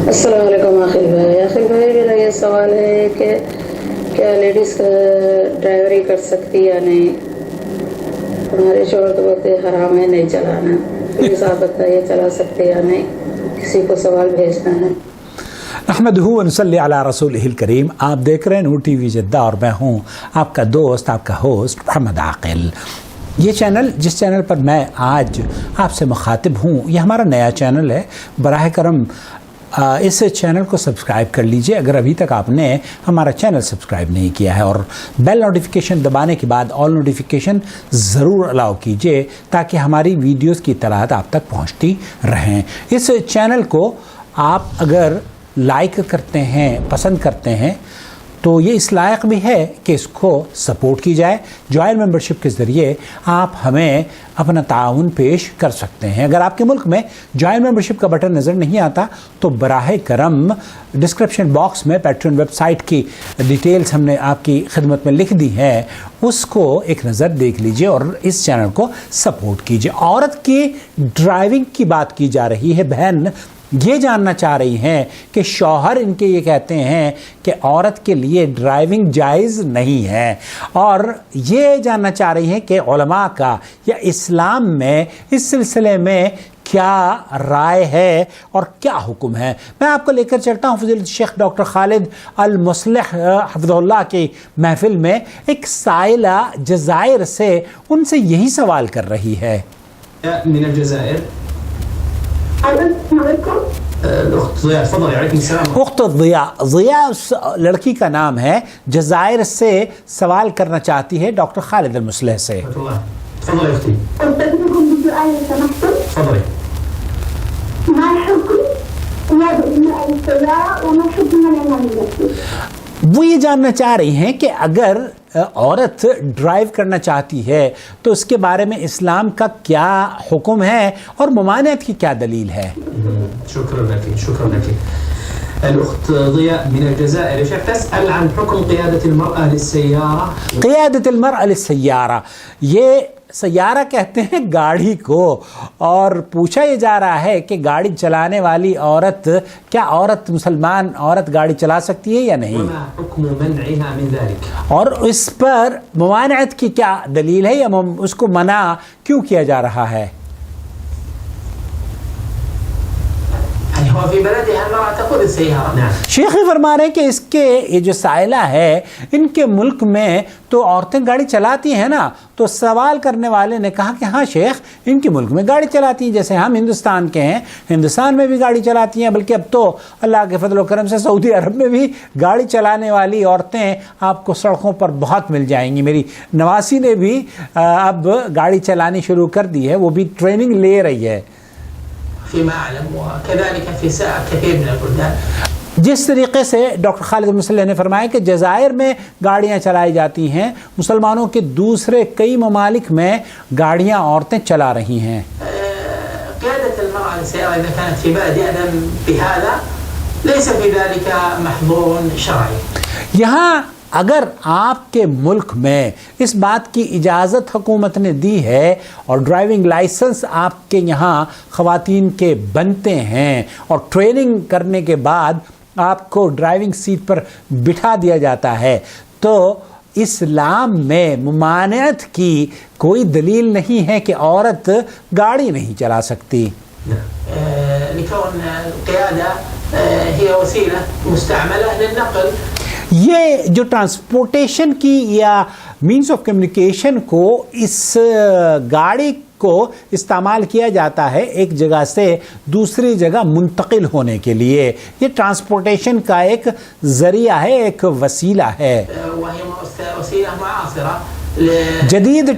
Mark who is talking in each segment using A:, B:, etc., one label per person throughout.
A: السلام علیکم عاقل بھائی میرا یہ سوال ہے کہ کیا لیڈیز کا ڈرائیوری کر سکتی یا نہیں؟ ہمارے شوہر تو بولتے حرام ہے نہیں چلانا، پلیز آپ بتائیے چلا سکتے یا نہیں، کسی کو سوال بھیجنا ہے۔
B: نحمدہ و نصلی علی رسولہ الکریم۔ آپ دیکھ رہے ہیں نور ٹی وی جدہ اور میں ہوں آپ کا دوست، آپ کا ہوسٹ محمد عاقل۔ یہ چینل جس چینل پر میں آج آپ سے مخاطب ہوں یہ ہمارا نیا چینل ہے۔ براہ کرم اس چینل کو سبسکرائب کر لیجئے اگر ابھی تک آپ نے ہمارا چینل سبسکرائب نہیں کیا ہے، اور بیل نوٹیفیکیشن دبانے کے بعد آل نوٹیفیکیشن ضرور الاؤ کیجئے تاکہ ہماری ویڈیوز کی اطلاعات آپ تک پہنچتی رہیں۔ اس چینل کو آپ اگر لائک کرتے ہیں، پسند کرتے ہیں تو یہ اس لائق بھی ہے کہ اس کو سپورٹ کی جائے۔ جوائن ممبرشپ کے ذریعے آپ ہمیں اپنا تعاون پیش کر سکتے ہیں۔ اگر آپ کے ملک میں جوائن ممبرشپ کا بٹن نظر نہیں آتا تو براہ کرم ڈسکرپشن باکس میں پیٹرن ویب سائٹ کی ڈیٹیلز ہم نے آپ کی خدمت میں لکھ دی ہے، اس کو ایک نظر دیکھ لیجئے اور اس چینل کو سپورٹ کیجئے۔ عورت کی ڈرائیونگ کی بات کی جا رہی ہے۔ بہن یہ جاننا چاہ رہی ہیں کہ شوہر ان کے یہ کہتے ہیں کہ عورت کے لیے ڈرائیونگ جائز نہیں ہے، اور یہ جاننا چاہ رہی ہیں کہ علماء کا یا اسلام میں اس سلسلے میں کیا رائے ہے اور کیا حکم ہے۔ میں آپ کو لے کر چلتا ہوں فضیلت شیخ ڈاکٹر خالد المصلح حفظہ اللہ کی محفل میں۔ ایک سائلہ جزائر سے ان سے یہی سوال کر رہی ہے۔
C: من الجزائر
B: اخت ضیاء، ضیاء لڑکی کا نام ہے، جزائر سے سوال کرنا چاہتی ہے ڈاکٹر خالد المصلح سے۔
C: تفضلي اختي.
D: أستاذنكم بسؤال لو سمحتم.
C: تفضلي.
D: ما حكم رياض المرأة السيارة وما حكم العنانية؟
B: وہ یہ جاننا چاہ رہی ہیں کہ اگر عورت ڈرائیو کرنا چاہتی ہے تو اس کے بارے میں اسلام کا کیا حکم ہے اور ممانعت کی کیا دلیل ہے۔
C: شكرا لك. الأخت ضياء من الجزائر تسأل عن حكم قيادة المرأة للسيارة.
B: قیادت المرأة للسیارہ، یہ سیارہ کہتے ہیں گاڑی کو، اور پوچھا یہ جا رہا ہے کہ گاڑی چلانے والی عورت، کیا عورت مسلمان عورت گاڑی چلا سکتی ہے یا نہیں،
C: وما حكم منعها من ذلك.
B: اور اس پر ممانعت کی کیا دلیل ہے یا اس کو منع کیوں کیا جا رہا ہے۔
C: هو في بلدها المرأة تقود السيارة. نعم.
B: شیخ فرما رہے ہیں کہ اس کے یہ جو سائلہ ہے ان کے ملک میں تو عورتیں گاڑی چلاتی ہیں نا، تو سوال کرنے والے نے کہا کہ ہاں شیخ ان کے ملک میں گاڑی چلاتی ہیں، جیسے ہم ہندوستان کے ہیں، ہندوستان میں بھی گاڑی چلاتی ہیں، بلکہ اب تو اللہ کے فضل و کرم سے سعودی عرب میں بھی گاڑی چلانے والی عورتیں آپ کو سڑکوں پر بہت مل جائیں گی۔ میری نواسی نے بھی اب گاڑی چلانی شروع کر دی ہے، وہ بھی ٹریننگ لے رہی ہے۔
C: فيما أعلم وكذلك في كثير من البلدان.
B: جس طریقے سے ڈاکٹر خالد المصلح نے فرمایا کہ جزائر میں گاڑیاں چلائی جاتی ہیں، مسلمانوں کے دوسرے کئی ممالک میں گاڑیاں عورتیں چلا رہی ہیں۔
C: قيادة المرأة للسيارة إذا كانت في بلد يأذن بهذا ليس في ذلك محظور شرعي.
B: یہاں اگر آپ کے ملک میں اس بات کی اجازت حکومت نے دی ہے اور ڈرائیونگ لائسنس آپ کے یہاں خواتین کے بنتے ہیں اور ٹریننگ کرنے کے بعد آپ کو ڈرائیونگ سیٹ پر بٹھا دیا جاتا ہے، تو اسلام میں ممانعت کی کوئی دلیل نہیں ہے کہ عورت گاڑی نہیں چلا سکتی۔
C: لكون القيادة هي وسيلة مستعملة للنقل.
B: یہ جو ٹرانسپورٹیشن کی یا مینس آف کمیونیکیشن کو اس گاڑی کو استعمال کیا جاتا ہے ایک جگہ سے دوسری جگہ منتقل ہونے کے لیے، یہ ٹرانسپورٹیشن کا ایک ذریعہ ہے، ایک وسیلہ ہے،
C: وهي وسيلة معاصرة.
B: جدید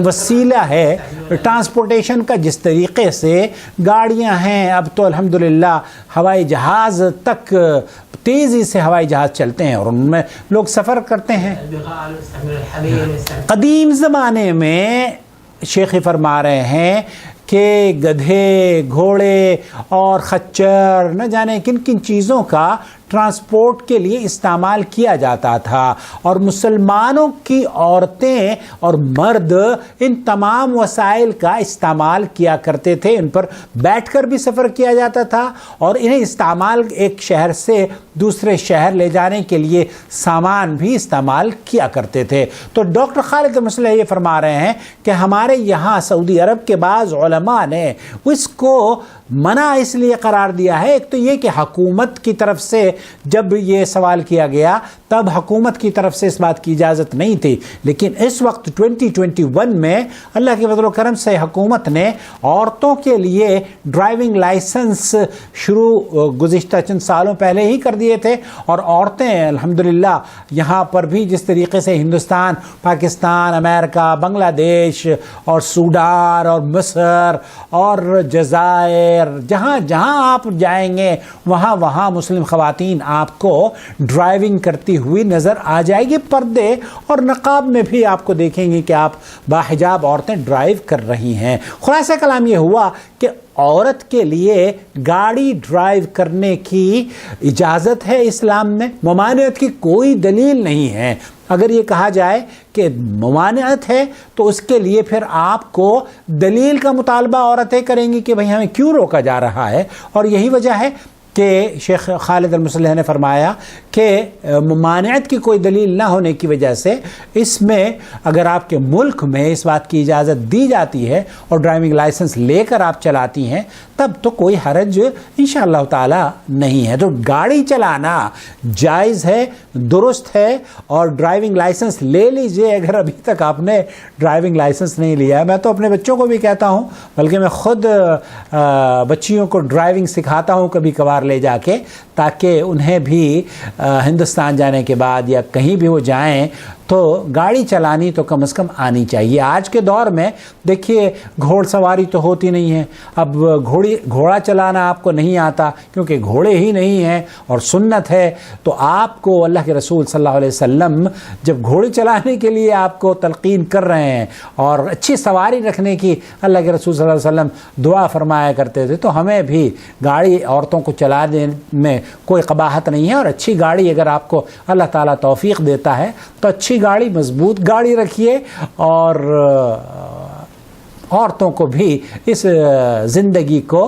B: وسیلہ ہے ٹرانسپورٹیشن کا۔ جس طریقے سے گاڑیاں ہیں، اب تو الحمدللہ ہوائی جہاز تک تیزی سے ہوائی جہاز چلتے ہیں اور ان میں لوگ سفر کرتے ہیں۔ قدیم زمانے میں شیخ فرما رہے ہیں کہ گدھے، گھوڑے اور خچر، نہ جانے کن کن چیزوں کا ٹرانسپورٹ کے لیے استعمال کیا جاتا تھا، اور مسلمانوں کی عورتیں اور مرد ان تمام وسائل کا استعمال کیا کرتے تھے. ان پر بیٹھ کر بھی سفر کیا جاتا تھا، اور انہیں استعمال ایک شہر سے دوسرے شہر لے جانے کے لیے سامان بھی استعمال کیا کرتے تھے. تو ڈاکٹر خالد المصلح یہ فرما رہے ہیں کہ ہمارے یہاں سعودی عرب کے بعض علماء نے اس کو منع اس لیے قرار دیا ہے. ایک تو یہ کہ حکومت کی طرف سے جب یہ سوال کیا گیا تب حکومت کی طرف سے اس بات کی اجازت نہیں تھی، لیکن اس وقت 2021 میں اللہ کے فضل و کرم سے حکومت نے عورتوں کے لیے ڈرائیونگ لائسنس شروع گزشتہ چند سالوں پہلے ہی کر دیے تھے، اور عورتیں الحمدللہ یہاں پر بھی جس طریقے سے ہندوستان، پاکستان، امریکہ، بنگلہ دیش اور سوڈان اور مصر اور جزائر، جہاں جہاں آپ جائیں گے وہاں وہاں مسلم خواتین آپ کو ڈرائیونگ کرتی ہوئی نظر آ جائے گی. پردے اور نقاب میں بھی آپ کو دیکھیں گے کہ آپ باحجاب عورتیں ڈرائیو کر رہی ہیں. خلاصہ کلام یہ ہوا کہ عورت کے لیے گاڑی ڈرائیو کرنے کی اجازت ہے اسلام میں، ممانعت کی کوئی دلیل نہیں ہے. اگر یہ کہا جائے کہ ممانعت ہے تو اس کے لیے پھر آپ کو دلیل کا مطالبہ عورتیں کریں گی کہ بھئی ہمیں کیوں روکا جا رہا ہے. اور یہی وجہ ہے کہ شیخ خالد المصلح نے فرمایا کہ ممانعت کی کوئی دلیل نہ ہونے کی وجہ سے اس میں اگر آپ کے ملک میں اس بات کی اجازت دی جاتی ہے اور ڈرائیونگ لائسنس لے کر آپ چلاتی ہیں تب تو کوئی حرج انشاءاللہ تعالی نہیں ہے. تو گاڑی چلانا جائز ہے، درست ہے، اور ڈرائیونگ لائسنس لے لیجئے اگر ابھی تک آپ نے ڈرائیونگ لائسنس نہیں لیا ہے. میں تو اپنے بچوں کو بھی کہتا ہوں، بلکہ میں خود بچیوں کو ڈرائیونگ سکھاتا ہوں کبھی کبھار لے جا کے، تاکہ انہیں بھی ہندوستان جانے کے بعد یا کہیں بھی وہ جائیں تو گاڑی چلانی تو کم از کم آنی چاہیے. آج کے دور میں دیکھیے گھوڑ سواری تو ہوتی نہیں ہے، اب گھوڑا چلانا آپ کو نہیں آتا کیونکہ گھوڑے ہی نہیں ہیں اور سنت ہے. تو آپ کو اللہ کے رسول صلی اللہ علیہ وسلم جب گھوڑے چلانے کے لیے آپ کو تلقین کر رہے ہیں اور اچھی سواری رکھنے کی اللہ کے رسول صلی اللہ علیہ وسلم دعا فرمایا کرتے تھے، تو ہمیں بھی گاڑی عورتوں کو چلانے میں کوئی قباحت نہیں ہے. اور اچھی گاڑی اگر آپ کو اللہ تعالیٰ توفیق دیتا ہے تو اچھی گاڑی، مضبوط گاڑی رکھیے اور عورتوں کو بھی اس زندگی کو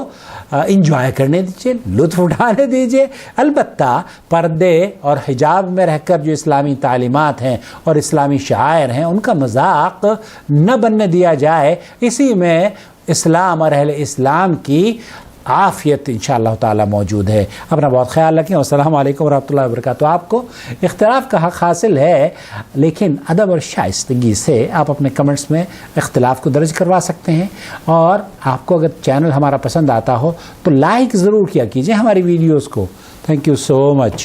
B: انجوائے کرنے دیجیے، لطف اٹھانے دیجیے. البتہ پردے اور حجاب میں رہ کر جو اسلامی تعلیمات ہیں اور اسلامی شعائر ہیں ان کا مذاق نہ بننے دیا جائے. اسی میں اسلام اور اہل اسلام کی عافیت انشاءاللہ تعالی موجود ہے. اپنا بہت خیال رکھیں. والسلام علیکم ورحمۃ اللہ وبرکاتہ. آپ کو اختلاف کا حق حاصل ہے، لیکن ادب اور شائستگی سے آپ اپنے کمنٹس میں اختلاف کو درج کروا سکتے ہیں. اور آپ کو اگر چینل ہمارا پسند آتا ہو تو لائک ضرور کیا کیجئے ہماری ویڈیوز کو. تھینک یو سو مچ.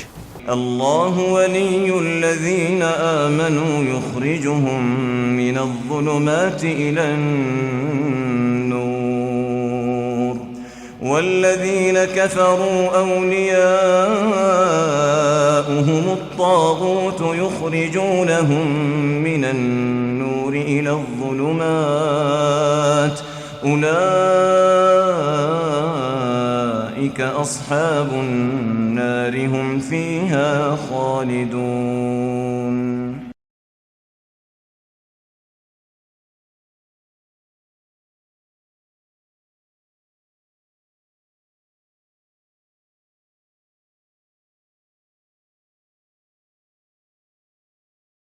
E: اللہ ولی الذین آمنوا یخرجهم من الظلمات إلى النور والذین كفروا أولیاؤهم الطاغوت یخرجونهم من النور إلى الظلمات أولئك أصحاب النار هم فيها خالدون.